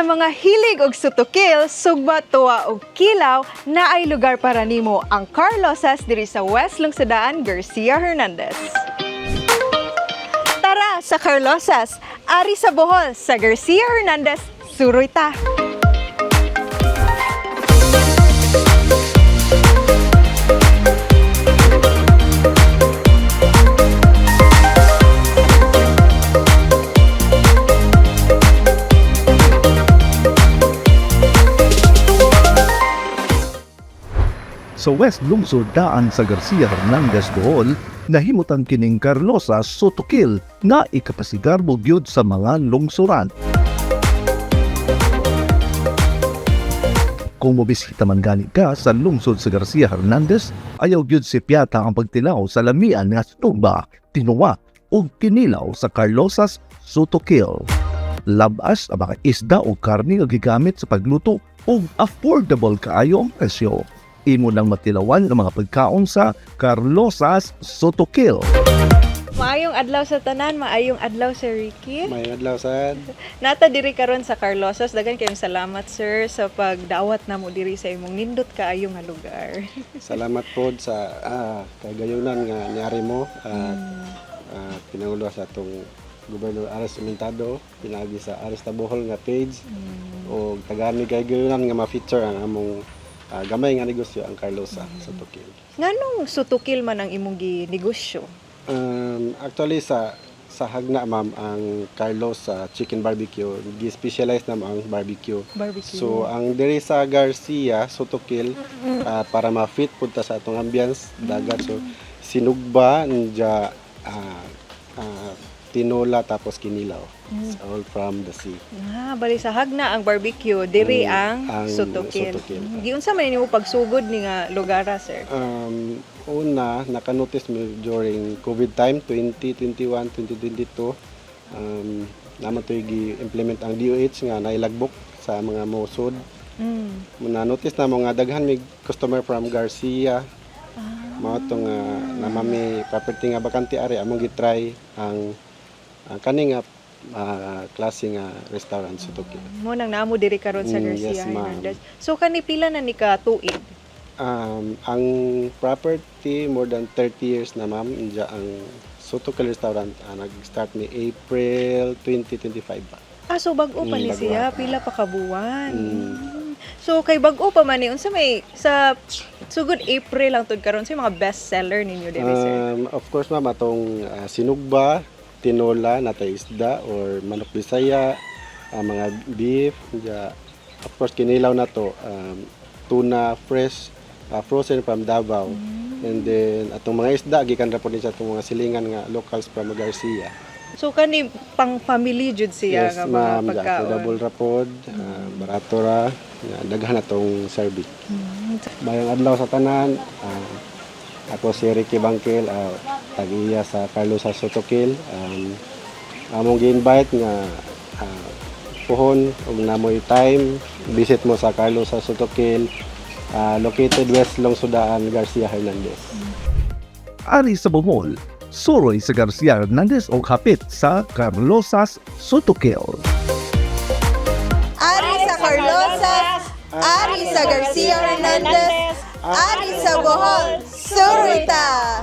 Sa mga hilig og sutukil, sugba, tuwa og kilaw, naay lugar para nimo ang Carlosas diri sa West Lungsodaan, Garcia Hernandez. Tara sa Carlosas, ari sa Bohol, sa Garcia Hernandez, suroy ta! Sa West Lungsod daan sa Garcia Hernandez, Bohol, nahimutan kining Carlosas Sutukil na ikapasigar mo gyud sa mga lungsuran. Kung mobisita man gani ka sa lungsod sa Garcia Hernandez, ayaw gyud si piyata ang pagtilaw sa lamian nga tugba, tinuwa ug kinilaw sa Carlosas Sutukil. Labas ang mga isda o karne nga gigamit sa pagluto ug affordable kaayo ang presyo. Imo nang matilawan ang mga pagkaon sa Carlosas Sutukil. Maayong adlaw sa tanan, maayong adlaw Sir Ricky. May adlaw sad. Nata diri karon sa Carlosas, daghan kayong salamat sir sa pagdawat namo diri sa imong nindot kaayo nga lugar. Salamat po sa kagayunan nga niari mo. Pinangulo sa atong Gobernador Ares Cimentado, pinagi sa Ares Bohol nga page. O tagani kagayunan nga ma-feature ang among gamay nga negosyo ang Carlosas Sutukil. Nganong sutukil man ang imong ginegosyo? Actually sa hagna ma'am ang Carlosas Chicken Barbecue, gi-specialize na ang barbecue. So ang diri sa Garcia Sutukil para ma-fit pud ta sa atong ambience dagat, so sinugba nja tinola tapos kinilaw. It's all from the sea. Bali sa hagna ang barbecue, diri ang sutukil. Giunsa man nimo pagsugod ni nga lugara sir? Una, naka-notice mo during COVID time, 2021, 2022, naman ito i-implement ang DOH nga nailagbok sa mga mosod. Na-notice na mga daghan may customer from Garcia. Mga itong namami property nga bakante ari, among gitry ang kaning klase nga restaurant sa Sutukil. Mo nang namo diri karon sa Garcia Yes, ma'am. Hernandez. So kani pila na ni ka tuig? Ang property more than 30 years na ma'am. Inja ang Sutukil restaurant nag-start ni April 2025 pa. So bag-o pa ni Bago siya, pa. pila pa ka buwan. So kay bag-o pa man ni unsa may sa sugod April lang tud karon sa mga best seller ninyo diri sir? Of course ma'am, atong sinugba, tinola, natay isda or manok bisaya, mga beef, of course kinilaw na to, tuna fresh, frozen from Davao. And then atong mga isda gikan ra po ni sa atong mga silingan nga locals from Garcia. So kani pang family jud siya Yes nga mga ma'am, pagkaon. affordable ra pod, barato ra, daghan atong service. Mayong adlaw sa tanan. Ako si Ricky Bangkil, tag-iya sa Carlosas Sutukil. Among gi-invite nga puhon ug namoy time visit mo sa Carlosas Sutukil, located West Lungsodaan, Garcia Hernandez. Ari sa Bohol, suroy sa Garcia Hernandez o hapit sa Carlosas Sutukil. Ari sa Carlosas, ari sa Garcia Hernandez, ari sa Bohol, suroy ta!